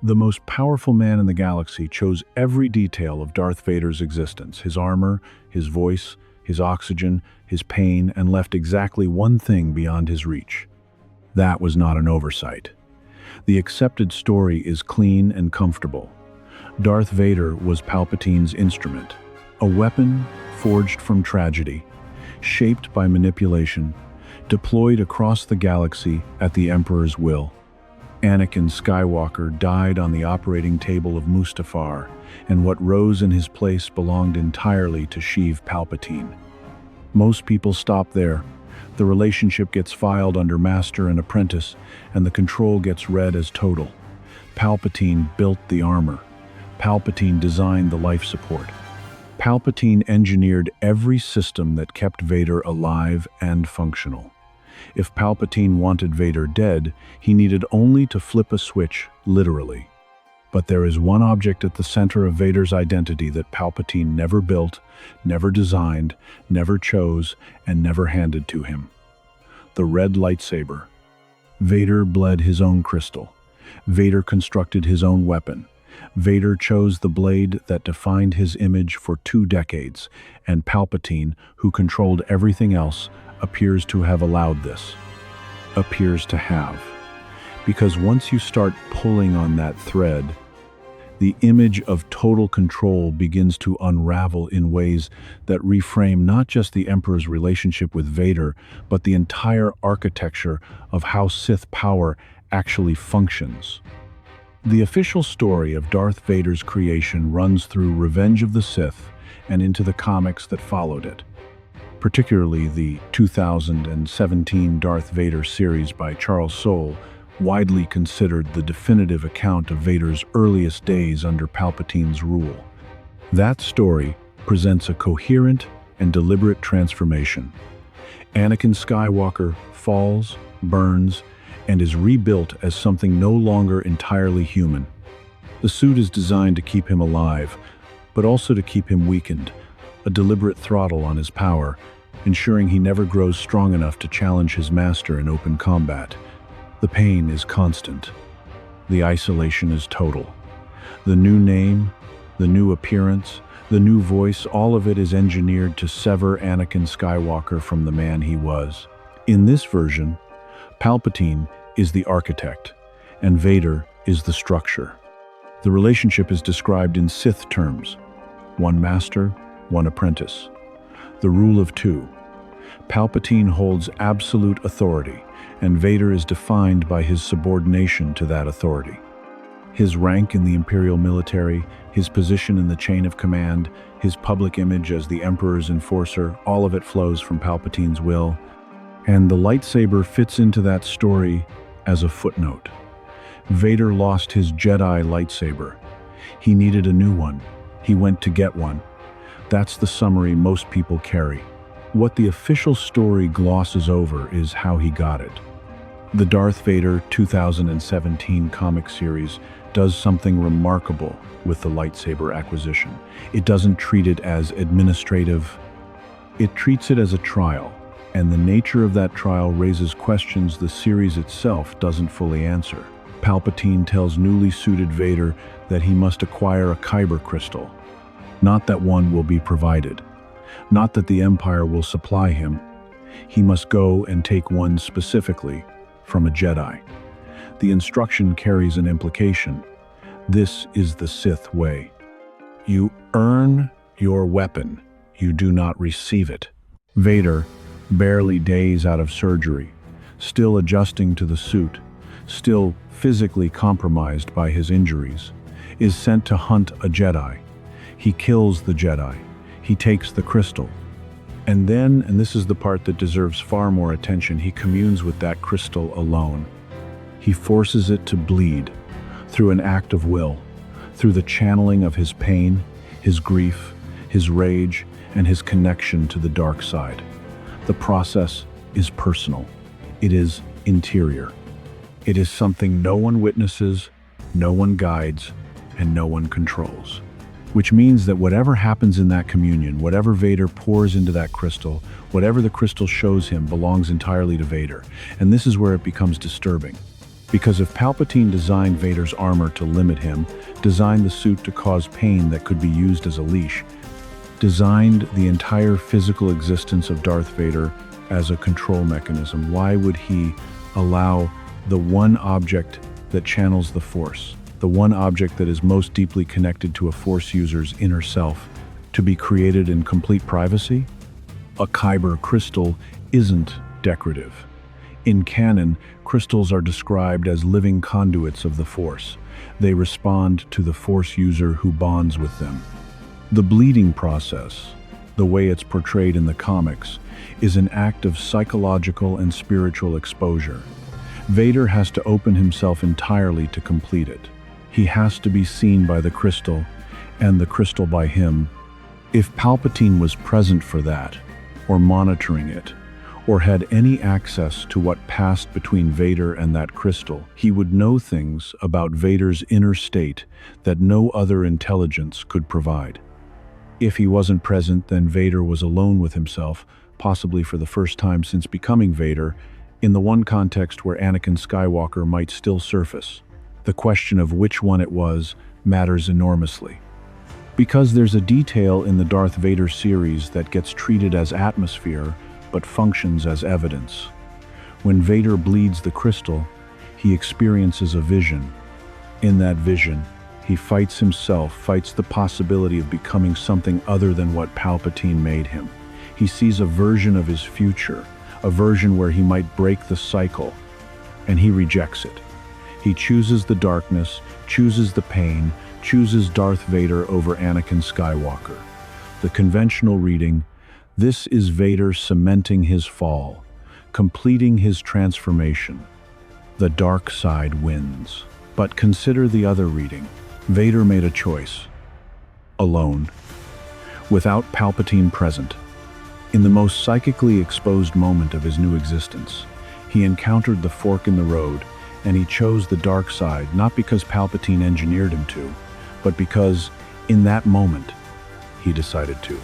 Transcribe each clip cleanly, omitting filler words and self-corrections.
The most powerful man in the galaxy chose every detail of Darth Vader's existence, his armor, his voice, his oxygen, his pain, and left exactly one thing beyond his reach. That was not an oversight. The accepted story is clean and comfortable. Darth Vader was Palpatine's instrument, a weapon forged from tragedy, shaped by manipulation, deployed across the galaxy at the Emperor's will. Anakin Skywalker died on the operating table of Mustafar, and what rose in his place belonged entirely to Sheev Palpatine. Most people stop there. The relationship gets filed under master and apprentice, and the control gets read as total. Palpatine built the armor. Palpatine designed the life support. Palpatine engineered every system that kept Vader alive and functional. If Palpatine wanted Vader dead, he needed only to flip a switch, literally. But there is one object at the center of Vader's identity that Palpatine never built, never designed, never chose, and never handed to him. The red lightsaber. Vader bled his own crystal. Vader constructed his own weapon. Vader chose the blade that defined his image for 2 decades, and Palpatine, who controlled everything else, appears to have allowed this. Appears to have. Because once you start pulling on that thread, the image of total control begins to unravel in ways that reframe not just the Emperor's relationship with Vader, but the entire architecture of how Sith power actually functions. The official story of Darth Vader's creation runs through Revenge of the Sith and into the comics that followed it, particularly the 2017 Darth Vader series by Charles Soule, widely considered the definitive account of Vader's earliest days under Palpatine's rule. That story presents a coherent and deliberate transformation. Anakin Skywalker falls, burns, and is rebuilt as something no longer entirely human. The suit is designed to keep him alive, but also to keep him weakened, a deliberate throttle on his power, ensuring he never grows strong enough to challenge his master in open combat. The pain is constant. The isolation is total. The new name, the new appearance, the new voice, all of it is engineered to sever Anakin Skywalker from the man he was. In this version, Palpatine is the architect, and Vader is the structure. The relationship is described in Sith terms: one master, one apprentice. The rule of 2. Palpatine holds absolute authority, and Vader is defined by his subordination to that authority. His rank in the Imperial military, his position in the chain of command, his public image as the Emperor's enforcer, all of it flows from Palpatine's will. And the lightsaber fits into that story as a footnote. Vader lost his Jedi lightsaber. He needed a new one. He went to get one. That's the summary most people carry. What the official story glosses over is how he got it. The Darth Vader 2017 comic series does something remarkable with the lightsaber acquisition. It doesn't treat it as administrative. It treats it as a trial. And the nature of that trial raises questions the series itself doesn't fully answer. Palpatine tells newly suited Vader that he must acquire a Kyber crystal. Not that one will be provided. Not that the Empire will supply him. He must go and take one specifically from a Jedi. The instruction carries an implication. This is the Sith way. You earn your weapon. You do not receive it. Vader, barely days out of surgery, still adjusting to the suit, still physically compromised by his injuries, is sent to hunt a Jedi. He kills the Jedi. He takes the crystal. And then, and this is the part that deserves far more attention, he communes with that crystal alone. He forces it to bleed through an act of will, through the channeling of his pain, his grief, his rage, and his connection to the dark side. The process is personal. It is interior. It is something no one witnesses, no one guides, and no one controls. Which means that whatever happens in that communion, whatever Vader pours into that crystal, whatever the crystal shows him belongs entirely to Vader. And this is where it becomes disturbing. Because if Palpatine designed Vader's armor to limit him, designed the suit to cause pain that could be used as a leash, designed the entire physical existence of Darth Vader as a control mechanism, why would he allow the one object that channels the Force, the one object that is most deeply connected to a Force user's inner self, to be created in complete privacy? A Kyber crystal isn't decorative. In canon, crystals are described as living conduits of the Force. They respond to the Force user who bonds with them. The bleeding process, the way it's portrayed in the comics, is an act of psychological and spiritual exposure. Vader has to open himself entirely to complete it. He has to be seen by the crystal, and the crystal by him. If Palpatine was present for that, or monitoring it, or had any access to what passed between Vader and that crystal, he would know things about Vader's inner state that no other intelligence could provide. If he wasn't present, then Vader was alone with himself, possibly for the first time since becoming Vader, in the one context where Anakin Skywalker might still surface. The question of which one it was matters enormously. Because there's a detail in the Darth Vader series that gets treated as atmosphere, but functions as evidence. When Vader bleeds the crystal, he experiences a vision. In that vision, he fights himself, fights the possibility of becoming something other than what Palpatine made him. He sees a version of his future, a version where he might break the cycle, and he rejects it. He chooses the darkness, chooses the pain, chooses Darth Vader over Anakin Skywalker. The conventional reading, this is Vader cementing his fall, completing his transformation. The dark side wins. But consider the other reading. Vader made a choice. Alone. Without Palpatine present. In the most psychically exposed moment of his new existence, he encountered the fork in the road, and he chose the dark side, not because Palpatine engineered him to, but because, in that moment, he decided to.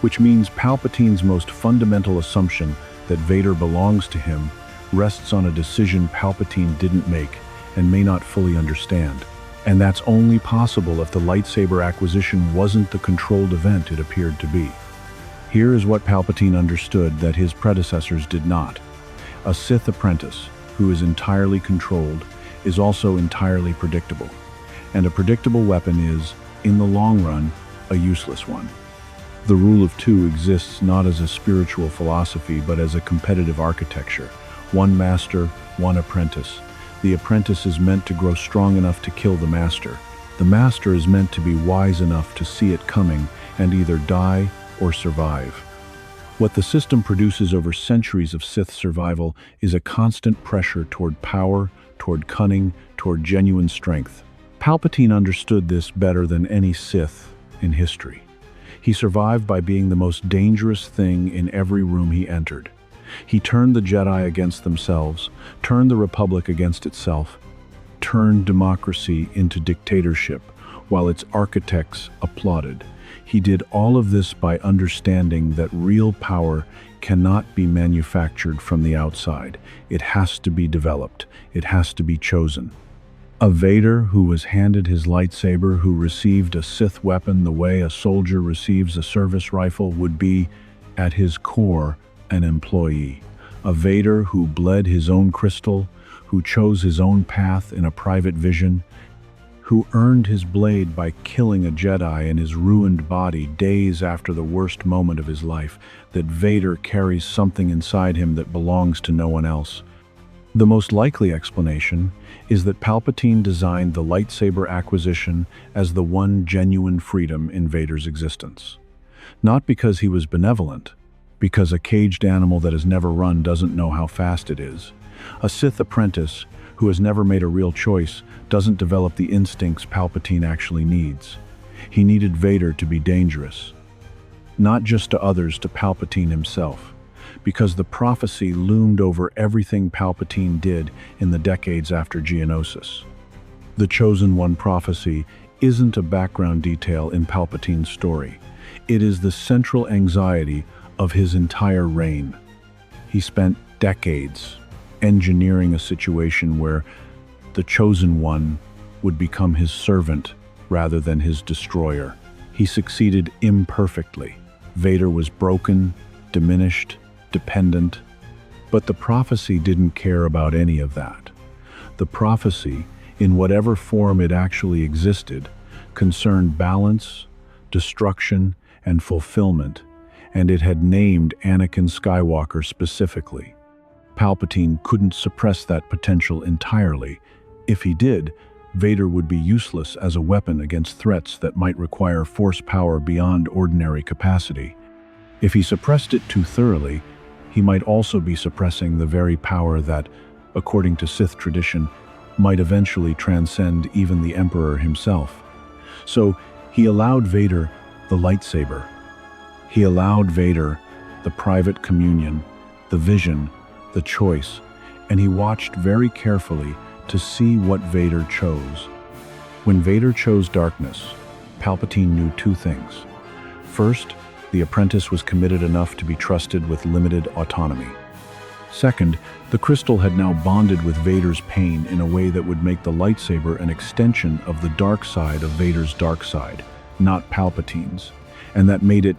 Which means Palpatine's most fundamental assumption that Vader belongs to him rests on a decision Palpatine didn't make and may not fully understand. And that's only possible if the lightsaber acquisition wasn't the controlled event it appeared to be. Here is what Palpatine understood that his predecessors did not. A Sith apprentice, who is entirely controlled, is also entirely predictable. And a predictable weapon is, in the long run, a useless one. The rule of two exists not as a spiritual philosophy, but as a competitive architecture. One master, one apprentice. The apprentice is meant to grow strong enough to kill the master. The master is meant to be wise enough to see it coming and either die or survive. What the system produces over centuries of Sith survival is a constant pressure toward power, toward cunning, toward genuine strength. Palpatine understood this better than any Sith in history. He survived by being the most dangerous thing in every room he entered. He turned the Jedi against themselves, turned the Republic against itself, turned democracy into dictatorship, while its architects applauded. He did all of this by understanding that real power cannot be manufactured from the outside. It has to be developed. It has to be chosen. A Vader who was handed his lightsaber, who received a Sith weapon the way a soldier receives a service rifle, would be, at his core, an employee. A Vader who bled his own crystal, who chose his own path in a private vision, who earned his blade by killing a Jedi in his ruined body days after the worst moment of his life. That Vader carries something inside him that belongs to no one else. The most likely explanation is that Palpatine designed the lightsaber acquisition as the one genuine freedom in Vader's existence. Not because he was benevolent, because a caged animal that has never run doesn't know how fast it is. A Sith apprentice who has never made a real choice doesn't develop the instincts Palpatine actually needs. He needed Vader to be dangerous. Not just to others, to Palpatine himself. Because the prophecy loomed over everything Palpatine did in the decades after Geonosis. The Chosen One prophecy isn't a background detail in Palpatine's story. It is the central anxiety of his entire reign. He spent decades engineering a situation where The chosen one would become his servant rather than his destroyer. He succeeded imperfectly. Vader was broken, diminished, dependent. But the prophecy didn't care about any of that. The prophecy, in whatever form it actually existed, concerned balance, destruction, and fulfillment, and it had named Anakin Skywalker specifically. Palpatine couldn't suppress that potential entirely. If he did, Vader would be useless as a weapon against threats that might require force power beyond ordinary capacity. If he suppressed it too thoroughly, he might also be suppressing the very power that, according to Sith tradition, might eventually transcend even the Emperor himself. So he allowed Vader the lightsaber. He allowed Vader the private communion, the vision, the choice, and he watched very carefully to see what Vader chose. When Vader chose darkness, Palpatine knew two things. First, the apprentice was committed enough to be trusted with limited autonomy. Second, the crystal had now bonded with Vader's pain in a way that would make the lightsaber an extension of the dark side of Vader's dark side, not Palpatine's, and that made it,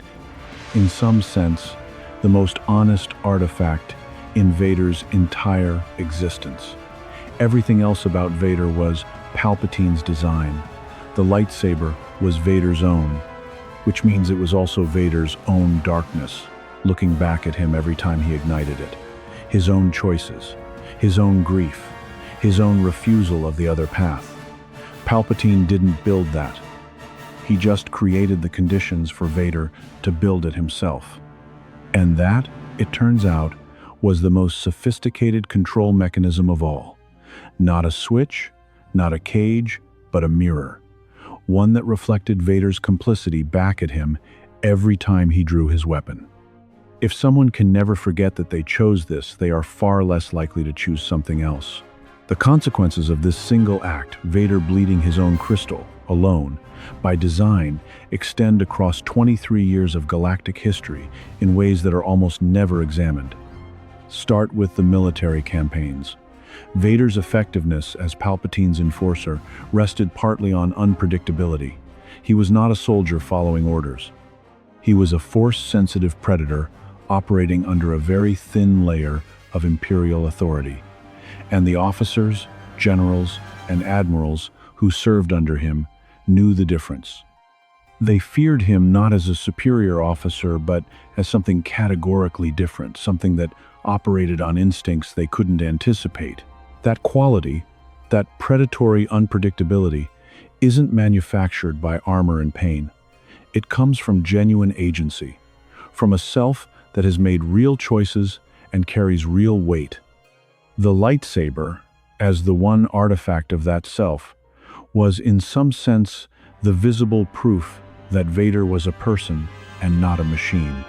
in some sense, the most honest artifact in Vader's entire existence. Everything else about Vader was Palpatine's design. The lightsaber was Vader's own, which means it was also Vader's own darkness, looking back at him every time he ignited it. His own choices, his own grief, his own refusal of the other path. Palpatine didn't build that. He just created the conditions for Vader to build it himself. And that, it turns out, was the most sophisticated control mechanism of all. Not a switch, not a cage, but a mirror. One that reflected Vader's complicity back at him every time he drew his weapon. If someone can never forget that they chose this, they are far less likely to choose something else. The consequences of this single act, Vader bleeding his own crystal, alone, by design, extend across 23 years of galactic history in ways that are almost never examined. Start with the military campaigns. Vader's effectiveness as Palpatine's enforcer rested partly on unpredictability. He was not a soldier following orders. He was a force-sensitive predator operating under a very thin layer of imperial authority. And the officers, generals, and admirals who served under him knew the difference. They feared him not as a superior officer, but as something categorically different, something that operated on instincts they couldn't anticipate. That quality, that predatory unpredictability, isn't manufactured by armor and pain. It comes from genuine agency, from a self that has made real choices and carries real weight. The lightsaber, as the one artifact of that self, was in some sense the visible proof that Vader was a person and not a machine.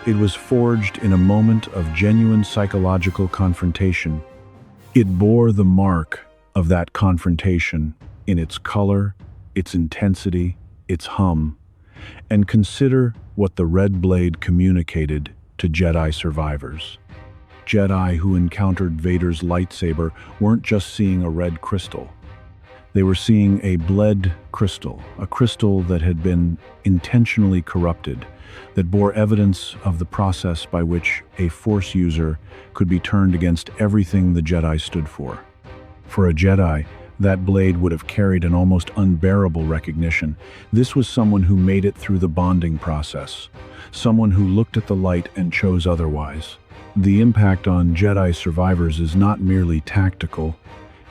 It was forged in a moment of genuine psychological confrontation. It bore the mark of that confrontation in its color, its intensity, its hum. And consider what the red blade communicated to Jedi survivors. Jedi who encountered Vader's lightsaber weren't just seeing a red crystal. They were seeing a bled crystal, a crystal that had been intentionally corrupted, that bore evidence of the process by which a Force user could be turned against everything the Jedi stood for. For a Jedi, that blade would have carried an almost unbearable recognition. This was someone who made it through the bonding process, someone who looked at the light and chose otherwise. The impact on Jedi survivors is not merely tactical,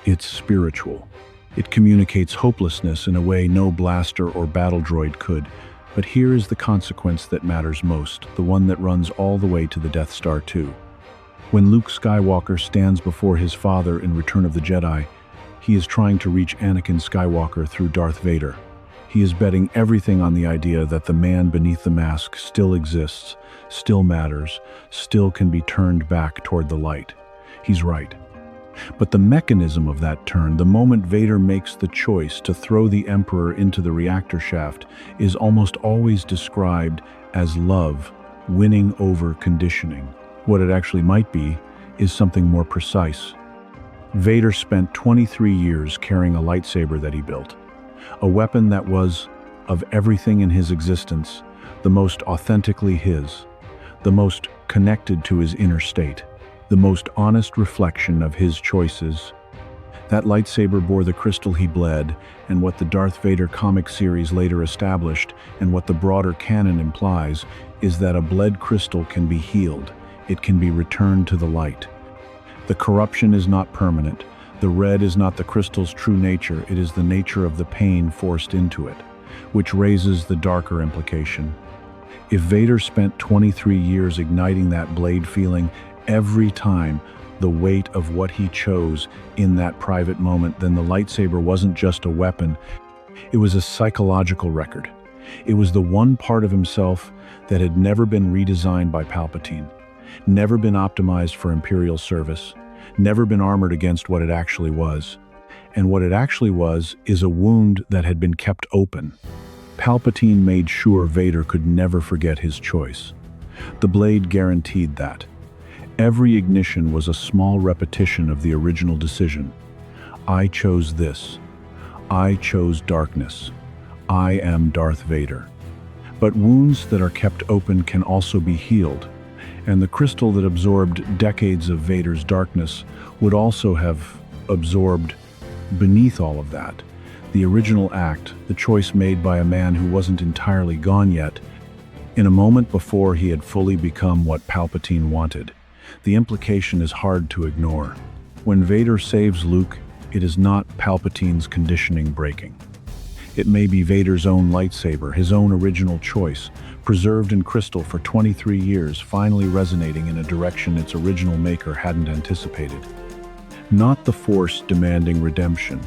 it's spiritual. It communicates hopelessness in a way no blaster or battle droid could. But here is the consequence that matters most, the one that runs all the way to the Death Star 2. When Luke Skywalker stands before his father in Return of the Jedi, he is trying to reach Anakin Skywalker through Darth Vader. He is betting everything on the idea that the man beneath the mask still exists, still matters, still can be turned back toward the light. He's right. But the mechanism of that turn, the moment Vader makes the choice to throw the Emperor into the reactor shaft, is almost always described as love winning over conditioning. What it actually might be is something more precise. Vader spent 23 years carrying a lightsaber that he built, a weapon that was, of everything in his existence, the most authentically his, the most connected to his inner state, the most honest reflection of his choices. That lightsaber bore the crystal he bled, and what the Darth Vader comic series later established, and what the broader canon implies, is that a bled crystal can be healed. It can be returned to the light. The corruption is not permanent. The red is not the crystal's true nature, it is the nature of the pain forced into it, which raises the darker implication. If Vader spent 23 years igniting that blade feeling every time, the weight of what he chose in that private moment, then the lightsaber wasn't just a weapon, it was a psychological record. It was the one part of himself that had never been redesigned by Palpatine, never been optimized for Imperial service, never been armored against what it actually was. And what it actually was is a wound that had been kept open. Palpatine made sure Vader could never forget his choice. The blade guaranteed that. Every ignition was a small repetition of the original decision. I chose this. I chose darkness. I am Darth Vader. But wounds that are kept open can also be healed, and the crystal that absorbed decades of Vader's darkness would also have absorbed beneath all of that the original act, the choice made by a man who wasn't entirely gone yet, in a moment before he had fully become what Palpatine wanted. The implication is hard to ignore. When Vader saves Luke, it is not Palpatine's conditioning breaking. It may be Vader's own lightsaber, his own original choice, preserved in crystal for 23 years, finally resonating in a direction its original maker hadn't anticipated. Not the Force demanding redemption,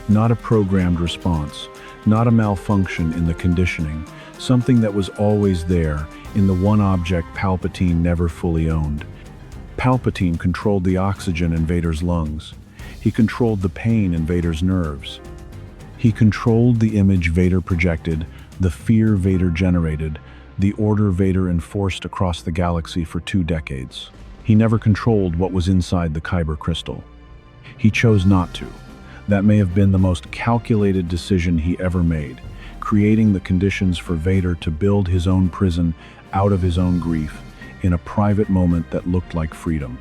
not a programmed response, not a malfunction in the conditioning, something that was always there in the one object Palpatine never fully owned. Palpatine controlled the oxygen in Vader's lungs. He controlled the pain in Vader's nerves. He controlled the image Vader projected, the fear Vader generated, the order Vader enforced across the galaxy for 2 decades. He never controlled what was inside the Kyber crystal. He chose not to. That may have been the most calculated decision he ever made, creating the conditions for Vader to build his own prison out of his own grief in a private moment that looked like freedom.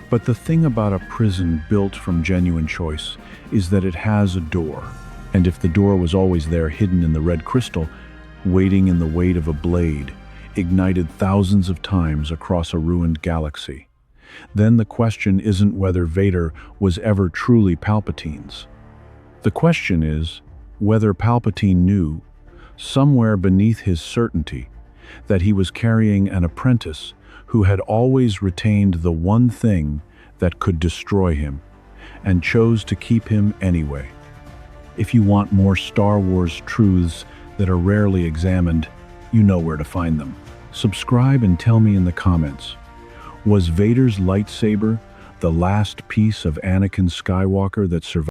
But the thing about a prison built from genuine choice is that it has a door. And if the door was always there, hidden in the red crystal, waiting in the weight of a blade, ignited thousands of times across a ruined galaxy, then the question isn't whether Vader was ever truly Palpatine's. The question is whether Palpatine knew, somewhere beneath his certainty, that he was carrying an apprentice who had always retained the one thing that could destroy him, and chose to keep him anyway. If you want more Star Wars truths that are rarely examined, you know where to find them. Subscribe and tell me in the comments, was Vader's lightsaber the last piece of Anakin Skywalker that survived?